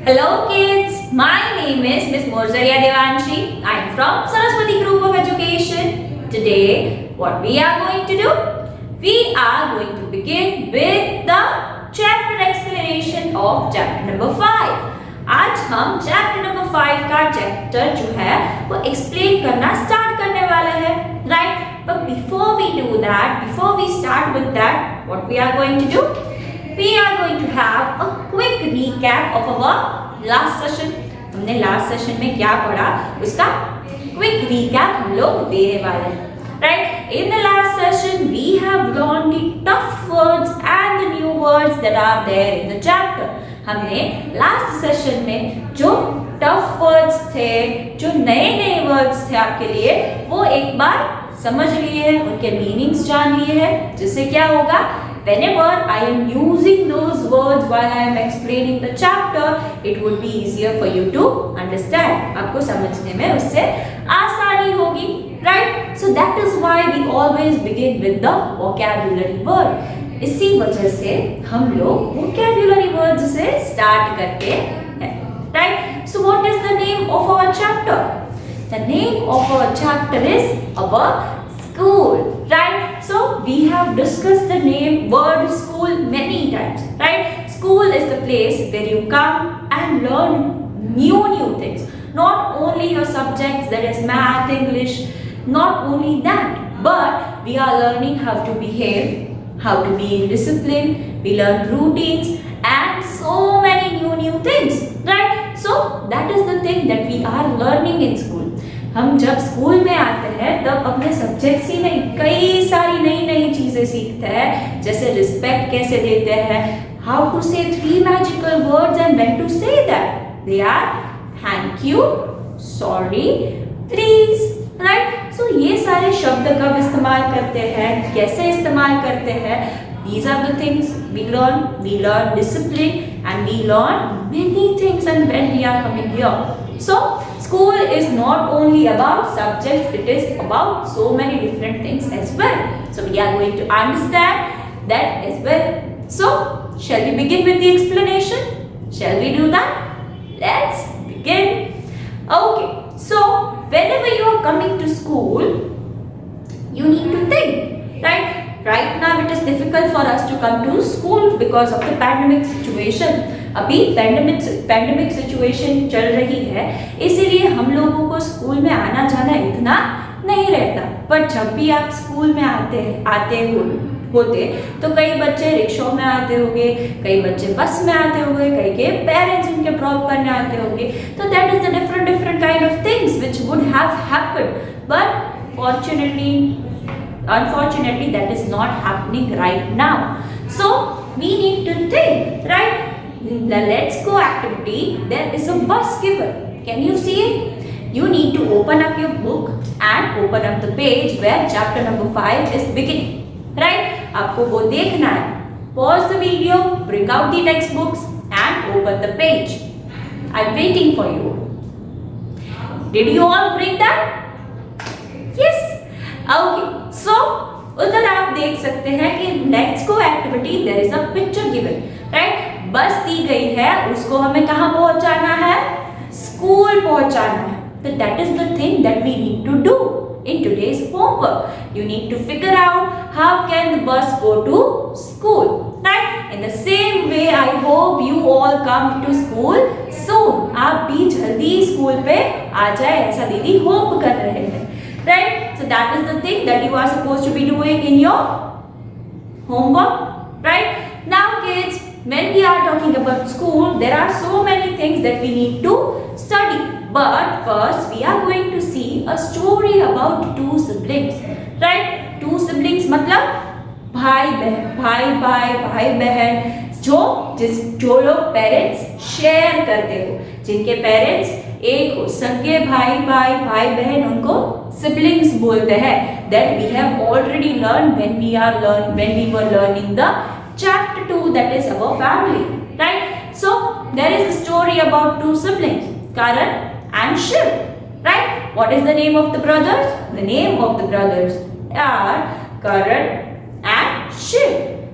Hello kids, my name is Miss Morzaria Devanshi. I am from Saraswati Group of Education. Today, what we are going to do? We are going to begin with the chapter explanation of chapter number 5. आज हम chapter number 5 का chapter जो है वो explain करना start करने वाले हैं, right? But before we do that, before we start with that, what we are going to do? We are going to have a quick recap of our last session. हमने last session में क्या पढ़ा उसका quick recap हम लोग देने वाले हैं. Right? In the last session we have learned the tough words and the new words that are there in the chapter. हमने last session में जो tough words थे, जो नए words थे आपके लिए, वो एक बार समझ लिए हैं, उनके meanings जान लिए हैं, जिससे क्या होगा? Whenever I am using those words while I am explaining the chapter, it would be easier for you to understand. आपको समझने में उससे आसानी होगी, right? So that is why we always begin with the vocabulary word. इसी वजह से हम लोग vocabulary words से start करते हैं, right? So what is the name of our chapter? The name of our chapter is our school, right? So we have discussed the word school many times, right? School is the place where you come and learn new things. Not only your subjects, that is math, English, not only that, but we are learning how to behave, how to be in discipline, we learn routines and so many new things, right? So that is the thing that we are learning in school. हम जब school में आते हैं तब अपने subjects ही नहीं कई सारी नई चीजें सीखते हैं, जैसे रिस्पेक्ट कैसे देते हैं, how to say 3 magical words and when to say that. They are thank you, sorry, please, right? So ये सारे शब्द कब इस्तेमाल करते हैं, कैसे इस्तेमाल करते हैं, these are the things we learn discipline and we learn many things and when we are coming here. So school is not only about subjects, it is about so many different things as well. So we are going to understand that as well. So shall we begin with the explanation? Shall we do that? Let's begin. Okay, so whenever you are coming to school, you need to think, right? Right now it is difficult for us to come to school because of the pandemic situation. अभी pandemic situation चल रही है, इसीलिए हम लोगों को school में आना जाना इतना नहीं रहता. पर जब भी आप स्कूल में आते होते तो कई बच्चे रिक्शा में आते होंगे, कई बच्चे बस में आते होंगे, कई के पेरेंट्स उनके ड्रॉप करने आते होंगे. तो that is the different kind of things which would have happened, but unfortunately that is not happening right now. So we need to think, right? In the let's go activity there is a bus given. Can you see it? You need to open up your book and open up the page where chapter number 5 is beginning, right? आपको वो देखना है. Pause the video, bring out the textbooks and open the page. I'm waiting for you. Did you all bring that? Yes. Okay, so उधर आप देख सकते हैं कि let's go activity there is a picture given, right? बस दी गई है, उसको हमें कहाँ पहुंचाना है? स्कूल पहुंचाना है. तो that is the thing that we need to do in today's homework. You need to figure out how can the bus go to school, right? In the same way I hope you all come to school soon. आप भी जल्दी school पे आ जाए ऐसा दीदी hope कर रहे हैं, right? So that is the thing that you are supposed to be doing in your homework, right? Now kids, when we are talking about school, there are so many things that we need to study. But first we are going to see a story about 2 siblings, right? 2 siblings मतलब भाई बहन जो लोग parents share करते हो, जिनके parents एक हो, सगे भाई बहन, उनको siblings बोलते हैं. That we have already learned when we were learning the chapter 2, that is our family, right? So there is a story about 2 siblings, Karan and Shiv, right? What is the name of the brothers? The name of the brothers are Karan and Shiv.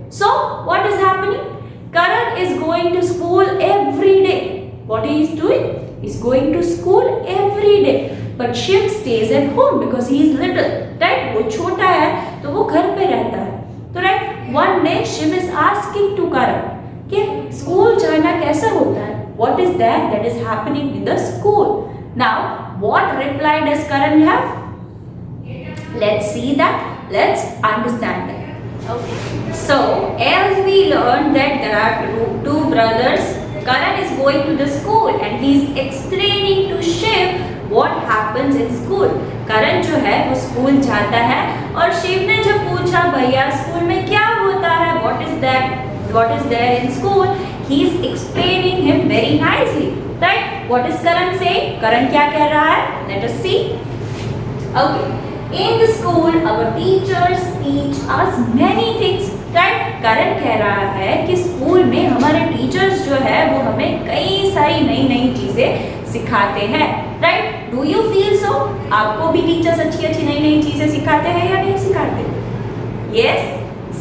So what is happening? Karan is going to school every day. What he is doing? He's going to school every day. But Shiv stays at home because he is little, right? वो छोटा है तो वो घर पे रहता है. तो right, one day Shiv is asking to Karan कि स्कूल जाना कैसा होता है? What is that is happening in the school? Now, what reply does Karan have? Let's see that. Let's understand that. Okay. So, as we learned that there are two brothers, Karan is going to the school and he is explaining to Shiv what happens in school. Karan जो है वो school जाता है और शिव ने जब पूछा भैया स्कूल में क्या होता है, what is there in school, he is explaining him very nicely, right? What is Karan saying? Karan क्या कह रहा है? Let us see. Okay. In the school, our teachers teach us many things, right? Karan कह रहा है कि school में हमारे टीचर्स जो है वो हमें कई सारी नई चीजें सिखाते हैं, right? Do you feel so? आपको भी टीचर्स अच्छी नई चीजें सिखाते हैं या नहीं सिखाते? Yes.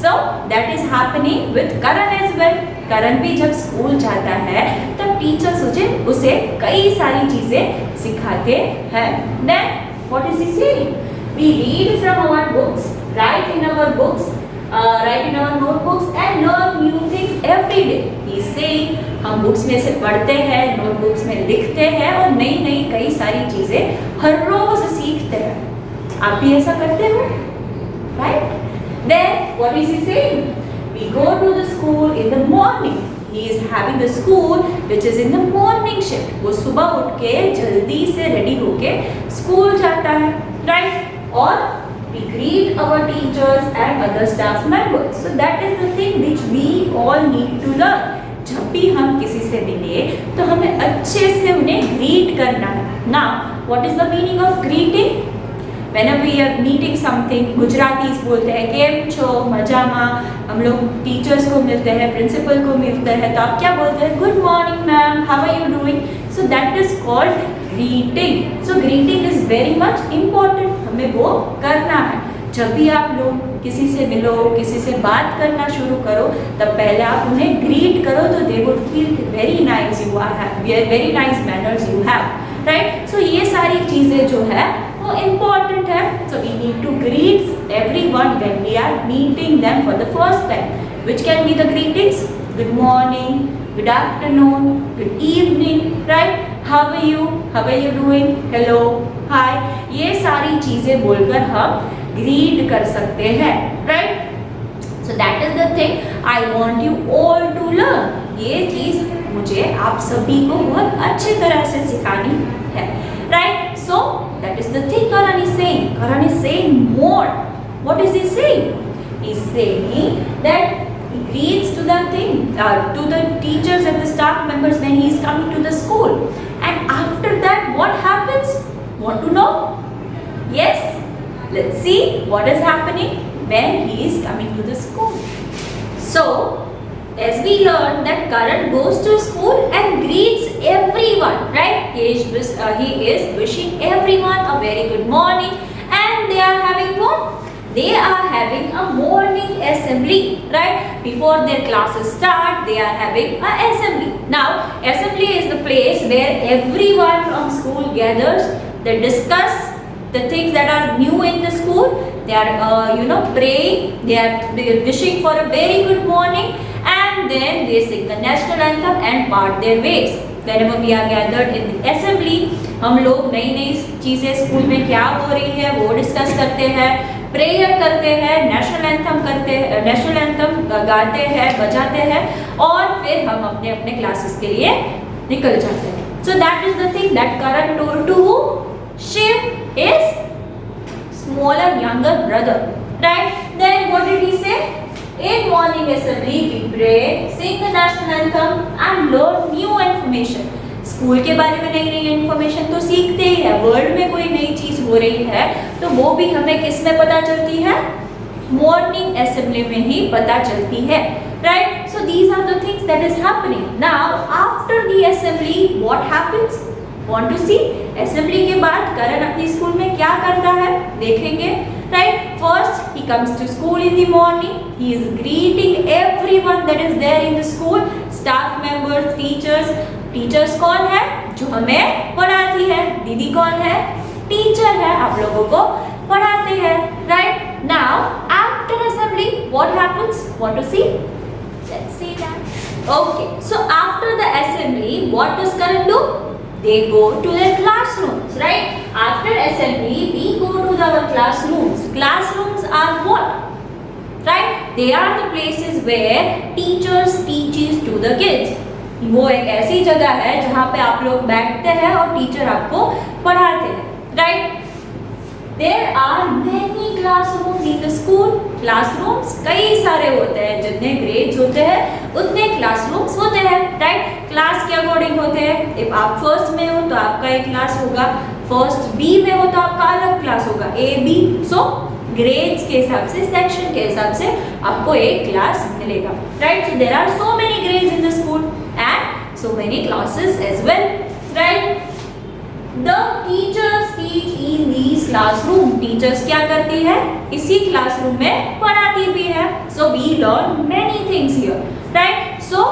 So that is happening with Karan as well. Karan भी जब स्कूल जाता है तब टीचर्स उसे कई सारी चीजें सिखाते हैं. Then what is he saying? We read from our books, write in our notebooks and learn new things every day. He is saying हम बुक्स में से पढ़ते हैं, नोटबुक्स में लिखते हैं और नई कई सारी चीजें हर रोज सीखते हैं. आप भी ऐसा करते हो, right? Then what is he saying? We go to the school in the morning. He is having the school which is in the morning shift. वो सुबह उठ के जल्दी से रेडी होके स्कूल जाता है, right? Or we greet our teachers and other staff members. So that is the thing which we all need to learn. जब भी हम किसी से मिले तो हमें अच्छे से उन्हें ग्रीट करना है. Now, what is the meaning of greeting? Whenever we are meeting something, गुजरातीस बोलते हैं केम छो, मजामा. हम लोग टीचर्स को मिलते हैं, प्रिंसिपल को मिलते हैं तो आप क्या बोलते हैं? Good morning ma'am, how are you doing? So that is called greeting. So greeting is very much important. हमें वो करना है. जब भी आप लोग किसी से मिलो, किसी से बात करना शुरू करो तब पहले आप उन्हें ग्रीट करो तो they would feel very nice you are very nice manners you have, right? So ये सारी चीजें जो है वो important है. So we need to greet everyone when we are meeting them for the first time. Which can be the greetings? Good morning, good afternoon, good evening, right? How are you? How are you doing? Hello, hi. ये सारी चीजें बोलकर हम greet कर सकते हैं, right? So that is the thing I want you all to learn. ये चीज मुझे आप सभी को बहुत अच्छी तरह से सिखानी है, right? So that is the thing Karan is saying. Karan is saying more. What is he saying? He is saying that he greets to the teachers and the staff members when he is coming to the school. And after that, what happens? Want to know? Yes. Let's see what is happening when he is coming to the school. So, as we learned that Karan goes to school and greets everyone, right? He is wishing everyone a very good morning, and they are having what? They are having a morning assembly, right? Before their classes start, they are having an assembly. Now, assembly is the place where everyone from school gathers. They discuss the things that are new in the school. They are praying, they are wishing for a very good morning, and then they sing the national anthem and part their ways. Whenever we are gathered in the assembly, हम लोग नई चीजें school में क्या हो रही है वो डिस्कस करते हैं, प्रेयर करते हैं, नेशनल एंथम गाते हैं, बजाते हैं और फिर हम अपने क्लासेस के लिए निकल जाते हैं. So that is the thing that Karan told to who? Shiv, his smaller younger brother, right? Then what did he say? In morning assembly we pray, sing the national anthem and learn new information. School के बारे में नई information तो सीखते ही है. World में कोई नई चीज हो रही है तो वो भी हमें किस में पता चलती है? मॉर्निंग असेंबली में ही पता चलती है, right? So these are the things that is happening. Now after the assembly what happens? Want to see? Assembly के बाद करण अपनी स्कूल में क्या करता है देखेंगे, right? First he comes to school in the morning. He is greeting everyone that is there in the school, staff members, teachers, teachers कौन है? जो हमें पढ़ाती है। दीदी कौन है? टीचर है, आप लोगों को पढ़ाते हैं, right? Now after assembly what happens? Want to see? Let's see that. Okay, so after the assembly what does Karan do? They go to their classrooms, right? After assembly we go to our classrooms. Classrooms are what? Right? They are the places where teachers teaches to the kids. वो एक ऐसी जगह है जहाँ पे आप लोग बैठते हैं और टीचर आपको पढ़ाते हैं, right? There are many classrooms in the school. Classrooms कई सारे होते हैं, जितने grades होते हैं उतने classrooms होते हैं, right? क्लास के अकॉर्डिंग होते हैं। if आप फर्स्ट में हो तो आपका एक क्लास होगा, फर्स्ट बी में हो तो आपका अलग क्लास होगा, ए बी। सो ग्रेड्स के हिसाब से, सेक्शन के हिसाब से आपको एक क्लास मिलेगा, right? So there are so many grades in the school and so many classes as well, right? The teachers teach in these classroom. Teachers क्या करती है? इसी क्लासरूम में पढ़ाती भी है। So we learn many things here, right? So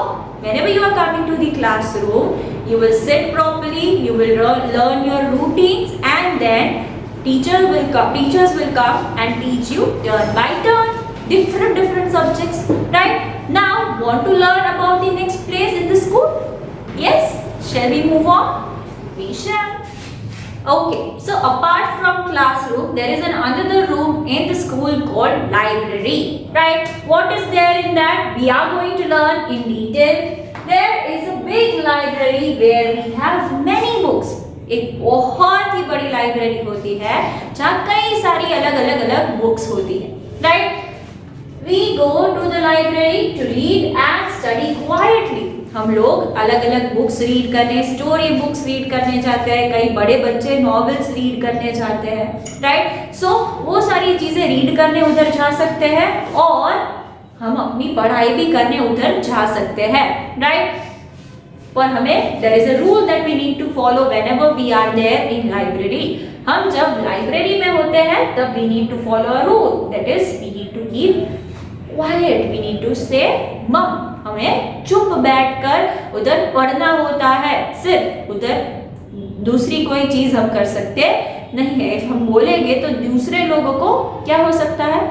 whenever you are coming to the classroom, you will sit properly, you will learn your routines, and then teachers will come and teach you turn by turn different subjects, right? Now want to learn about the next place in the school? Yes, shall we move on? We shall. Okay, so apart from classroom, there is another room in the school called library, right? What is there in that? We are going to learn in detail. There is a big library where we have many books. एक बहुत ही बड़ी library होती है जहाँ कई सारी अलग-अलग books होती है, right? We go to the library to read and study quietly. हम लोग अलग-अलग बुक्स रीड करने, स्टोरी बुक्स रीड करने जाते हैं, कई बड़े बच्चे नॉवेल्स रीड करने जाते हैं, राइट? सो वो सारी चीजें रीड करने उधर जा सकते हैं और हम अपनी पढ़ाई भी करने उधर जा सकते हैं, राइट? पर हमें there is a rule that we need to follow whenever we are there in library. हम जब लाइब्रेरी में होते हैं तब we need to follow a rule, that is we need to keep quiet, we need to stay mum. हमें चुप बैठकर उधर पढ़ना होता है, सिर्फ उधर दूसरी कोई चीज हम कर सकते नहीं है। इफ हम बोलेंगे तो दूसरे लोगों को क्या हो सकता है?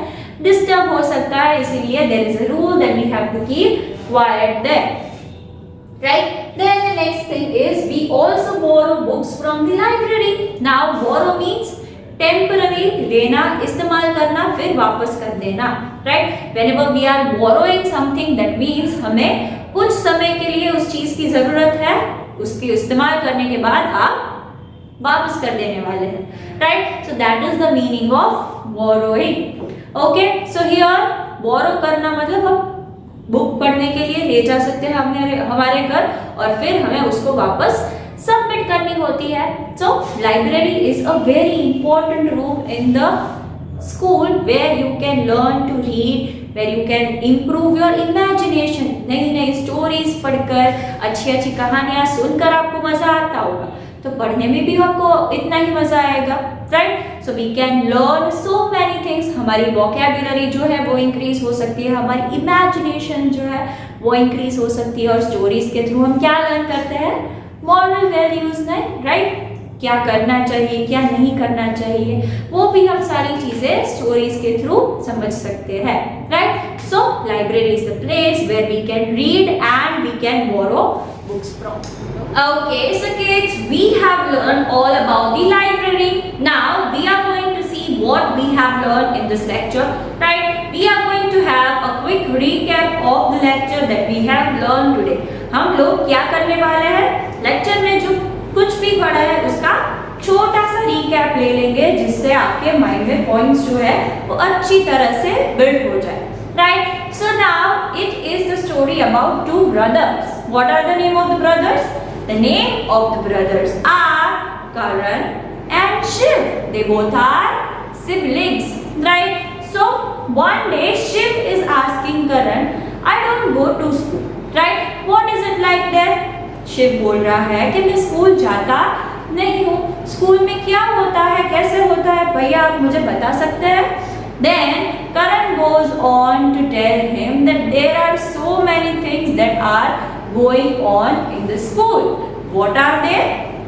डिस्टर्ब हो सकता है, इसीलिए there is a rule that we have to keep quiet there, right? Then the next thing is we also borrow books from the library. Now borrow means temporary, लेना, इस्तेमाल करना, फिर वापस कर देना, right? Whenever we are borrowing something that means हमें कुछ समय के लिए उस चीज की जरूरत है, उसके इस्तेमाल करने के बाद आप वापस कर देने वाले हैं, right? So that is the meaning of borrowing. Okay, so here borrow करना मतलब हम बुक पढ़ने के लिए ले जा सकते हैं हमारे घर और फिर हमें उसको वापस सबमिट करनी होती है। So library is a very important room in the school where you can learn to read, where you can improve your imagination. नई नई स्टोरीज पढ़कर, अच्छी अच्छी कहानियां सुनकर आपको मजा आता होगा, तो पढ़ने में भी आपको इतना ही मजा आएगा, right? So we can learn so many things. हमारी वोकैबुलरी जो है वो इंक्रीज हो सकती है, हमारी इमेजिनेशन जो है वो इंक्रीज हो सकती है और स्टोरीज के थ्रू हम क्या लर्न करते हैं? Moral values, right? क्या करना चाहिए, क्या नहीं करना चाहिए, वो भी हम सारी चीजें स्टोरीज के थ्रू समझ सकते हैं, right? So library is the place where we can read and we can borrow books from. Okay, so kids, we have learned all about the library. Now we are going to see what we have learned in this lecture, right? We are going to have a quick recap of the lecture that we have learned today. हम लोग क्या करने वाले हैं? Lecture में जो कुछ भी पढ़ा है उसका छोटा सा रिकैप ले लेंगे, जिससे आपके माइंड में पॉइंट्स जो है वो अच्छी तरह से बिल्ड हो जाए, right? So now it is the story about two brothers. What are the name of the brothers? The name of the brothers are Karan and Shiv. They both are siblings, right? So one day Shiv is asking Karan, I don't go to school, right? What is it like there? Shiv बोल रहा है कि मैं school जाता नहीं हूँ, school में क्या होता है, कैसे होता है, भैया आप मुझे बता सकते हैं? Then Karan goes on to tell him that there are so many things that are going on in the school. What are they?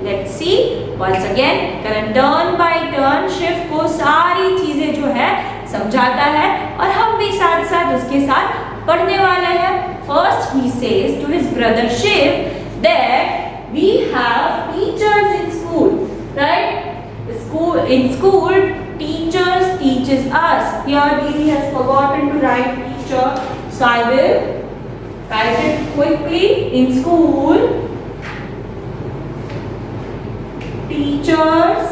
Let's see. Once again, Karan turn by turn Shiv को सारी चीजें जो है समझाता है और हम भी साथ साथ उसके साथ पढ़ने वाले हैं. First he says to his brother Shiv that we have teachers in school, right? In school, teachers teaches us. Here Didi has forgotten to write teacher, so I will write it quickly. In school, teachers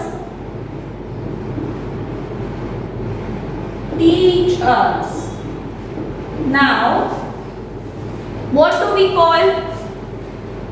teach us. Now, what do we call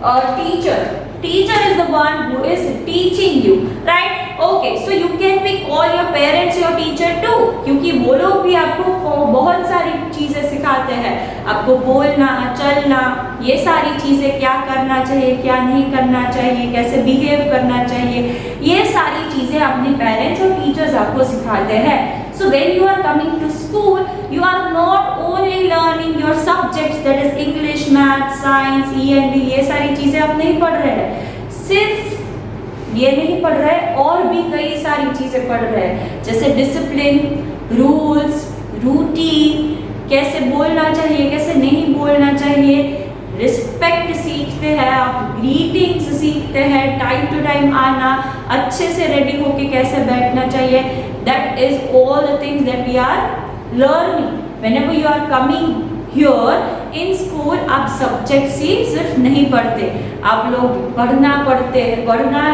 a teacher? Teacher is the one who is teaching you, right? Okay, so you can be call your parents your teacher too, क्योंकि वो लोग भी आपको बहुत सारी चीजें सिखाते हैं. आपको बोलना, चलना, ये सारी चीजें, क्या करना चाहिए, क्या नहीं करना चाहिए, कैसे बिहेव करना चाहिए, ये सारी चीजें अपने पेरेंट्स और टीचर्स आपको सिखाते हैं. So when you are coming to school, you are not only learning your subjects, that is English, Math, Science, ENV, ये सारी चीजें आप नहीं पढ़ रहे हैं. सिर्फ ये नहीं पढ़ रहे, और भी कई सारी चीजें पढ़ रहे हैं, जैसे डिसिप्लिन, रूल्स, रूटीन, कैसे बोलना चाहिए, कैसे नहीं बोलना चाहिए, रिस्पेक्ट सीखते हैं आप, ग्रीटिंग्स सीखते हैं, टाइम टू टाइम आना, अच्छे से रेडी होके कैसे बैठना चाहिए. That is all the things that we are learning whenever you are coming here in school. आप सब्जेक्ट ही सिर्फ नहीं पढ़ते, आप लोग पढ़ना पढ़ते हैं, पढ़ना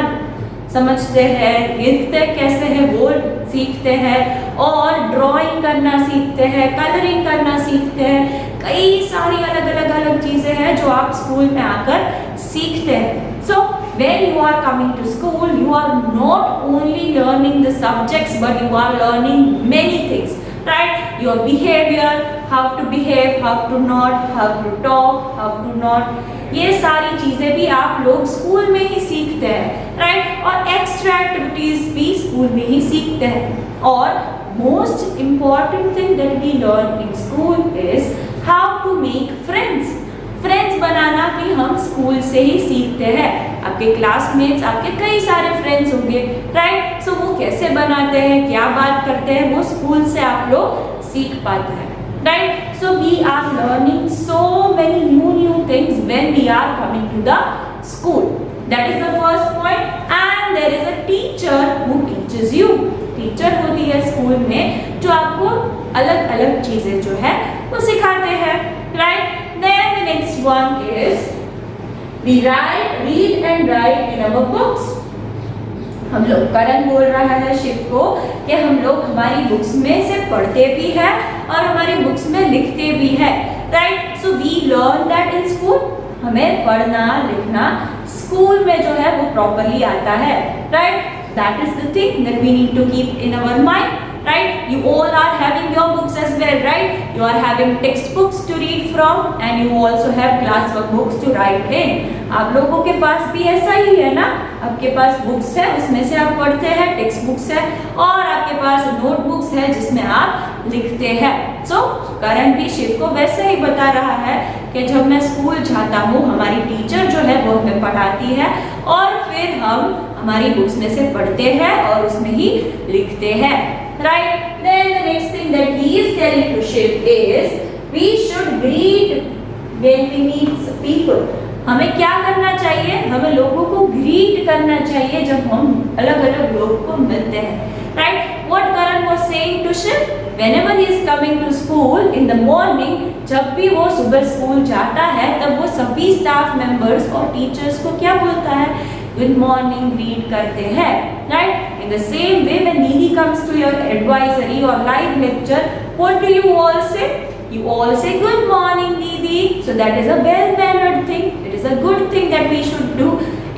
समझते हैं, गिनते कैसे है वो सीखते हैं, और ड्राइंग करना सीखते हैं, कलरिंग करना सीखते हैं. कई सारी अलग अलग चीजें हैं जो आप स्कूल में आकर सीखते हैं. So when you are coming to school, you are not only learning the subjects, but you are learning many things, right? Your behavior, how to behave, how to not, how to talk, how to not, ये सारी चीजें भी आप लोग school में ही सीखते हैं, right? और एक्स्ट्रा एक्टिविटीज भी स्कूल में ही सीखते हैं. और most important thing that we learn in school is how to make friends. Friends बनाना भी हम स्कूल से ही सीखते हैं. आपके क्लासमेट्स, आपके कई सारे फ्रेंड्स होंगे, राइट? सो वो कैसे बनाते हैं, क्या बात करते हैं, वो स्कूल से आप लोग सीख पाते हैं, right? So we are learning so many new things when we are coming to the school. That is the first point. And there is a teacher who teaches you. Teacher होती है school में जो आपको अलग अलग चीजें जो है वो सिखाते हैं, right? Then the next one is we read and write in our books. हम लोग, करण बोल रहा है शिव को कि हम लोग हमारी बुक्स में से पढ़ते भी हैं और हमारी बुक्स में लिखते भी हैं, right? So we learn that in school. हमें पढ़ना लिखना स्कूल में जो है वो प्रॉपरली आता है, right? That is the thing that we need to keep in our mind, right? You all are having your books as well, right? You are having textbooks to read from and you also have classwork books to write in. आप लोगों के पास भी ऐसा ही है ना? आपके पास books है, उसमें से आप पढ़ते हैं, टेक्स्ट बुक्स है, और आपके पास नोटबुक्स है जिसमें आप लिखते हैं. सो करण भी शिव को वैसे ही बता रहा है कि जब मैं स्कूल जाता हूँ, हमारी टीचर जो है वो हमें पढ़ाती है और फिर हम हमारी बुक्स में से पढ़ते हैं और उसमें ही लिखते हैं, right? Then the next thing that he is telling to Shiv is we should greet when we meet people. हमें क्या करना चाहिए? हमें लोगों को ग्रीट करना चाहिए जब हम अलग अलग लोगों को मिलते हैं, right? What Karan was saying to Shiv, whenever he is coming to school in the morning, जब भी वो सुबह स्कूल जाता है तब वो सभी स्टाफ मेंबर्स और टीचर्स को क्या बोलता है? Good morning greet करते हैं, right? In the same way, when Nidhi comes to your advisory or live lecture, what do you all say? You all say good morning Nidhi. So that is a well-mannered thing. It is a good thing that we should do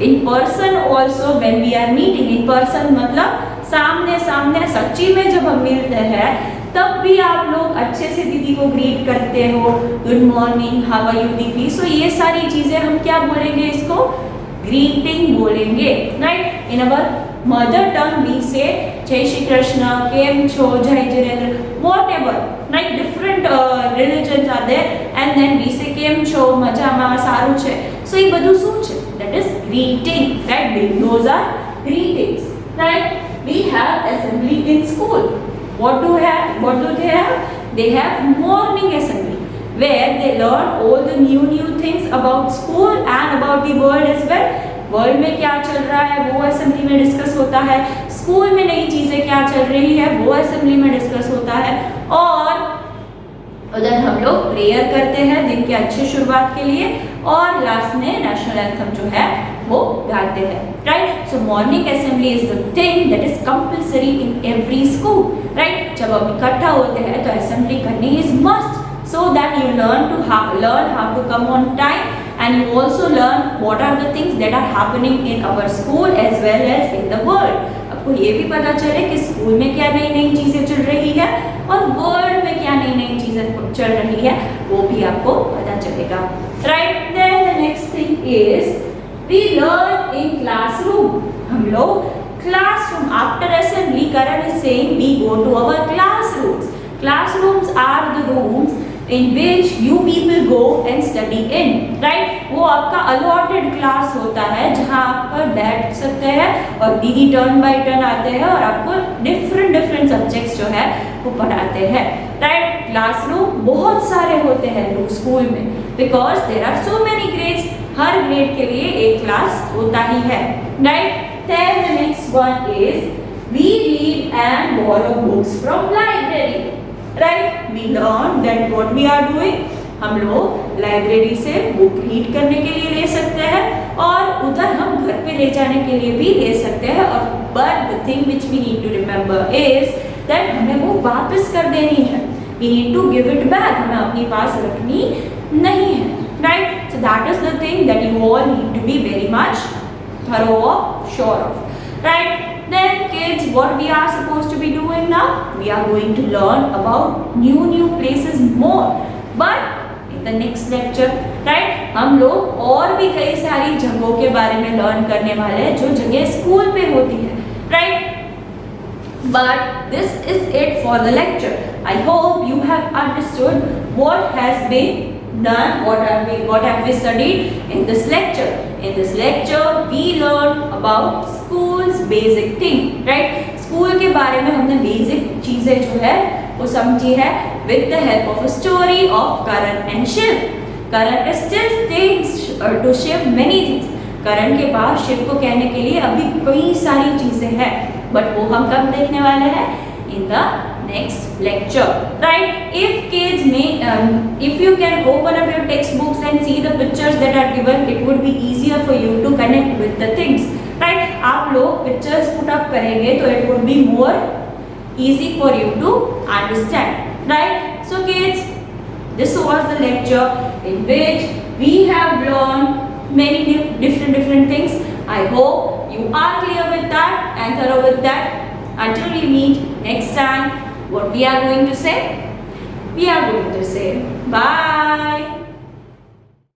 in person also when we are meeting. In person मतलब सामने सामने सच्ची में जब हम मिलते हैं तब भी आप लोग अच्छे से दीदी को ग्रीट करते हो. Good morning, how are you didi. So ये सारी चीजें हम क्या बोलेंगे? इसको ग्रीटिंग बोलेंगे, right? In our mother tongue we say Jai Shri Krishna, केम छो, Jai Jinendra, whatever, right? Different different religions are there, and then we say કેમ છો, મજામાં, સારું છે. So એ બધું શું છે? That is greeting, right? Those are greetings, right? We have assembly in school. What do they have? They have morning assembly, where they learn all the new things about school and about the world as well. World में क्या चल रहा है वो assembly में discuss होता है, school में नई चीजें क्या चल रही है वो असेंबली में डिस्कस होता है, और उधर हम लोग प्रेयर करते हैं दिन की अच्छी शुरुआत के लिए, और लास्ट में नेशनल एंथम जो है वो गाते हैं, right? So morning assembly is the thing that is compulsory in every school, right? जब हम इकट्ठा होते हैं तो असेंबली करनी is must, so that you learn how to come on time, and you also learn what are the things that are happening in our school as well as in the world. आपको ये भी पता चले कि school में क्या नई नई चीजें चल रही है और वर्ल्ड में क्या नई नई चीजें चल रही है वो भी आपको पता चलेगा, right? Then the next thing is we learn in classroom. हम लोग classroom after assembly Karan is saying we go to our classrooms. Classrooms are the rooms in which you people go and study in, right? वो आपका allotted class होता है जहाँ आप पर बैठ सकते हैं और दीदी टर्न बाय टर्न आते हैं और आपको different subjects जो है वो पढ़ाते हैं, right? Classroom बहुत सारे होते हैं स्कूल में because there are so many grades. Her grade के लिए एक class होता ही है, right? Then the next one is we read and borrow books from library. Right? We learn that what we are doing. हम लोग library से book read करने के लिए ले सकते हैं और उधर हम घर पे ले जाने के लिए भी ले सकते हैं, और but the thing which we need to remember is that हमें वो वापस कर देनी है. We need to give it back. हमें अपने पास रखनी नहीं है, right? So that is the thing that you all need to be very much thorough of, sure of, right? Then kids, what we are supposed to be doing now? We are going to learn about new places more, but in the next lecture, right? हम लोग और भी कई सारी जगहों के बारे में लर्न करने वाले हैं जो जगह स्कूल में होती है, right? But this is it for the lecture. I hope you have understood what has been done, what have we studied in this lecture. In this lecture we learned about school's basic thing, right? School के बारे में हमने basic चीजें जो है वो समझी है with the help of a story of Karan and Shiv. Karan still thinks to Shiv many things. करण के पास शिव को कहने के लिए अभी कई सारी चीजें हैं, बट वो हम कब देखने वाले हैं? In the next lecture, right? If kids may, if you can open up your textbooks and see the pictures that are given, it would be easier for you to connect with the things, right? आप लोग pictures put up करेंगे तो it would be more easy for you to understand, right? So kids, this was the lecture in which we have learned many different things. I hope you are clear with that and thorough with that. Until we meet next time, what we are going to say? We are going to say bye.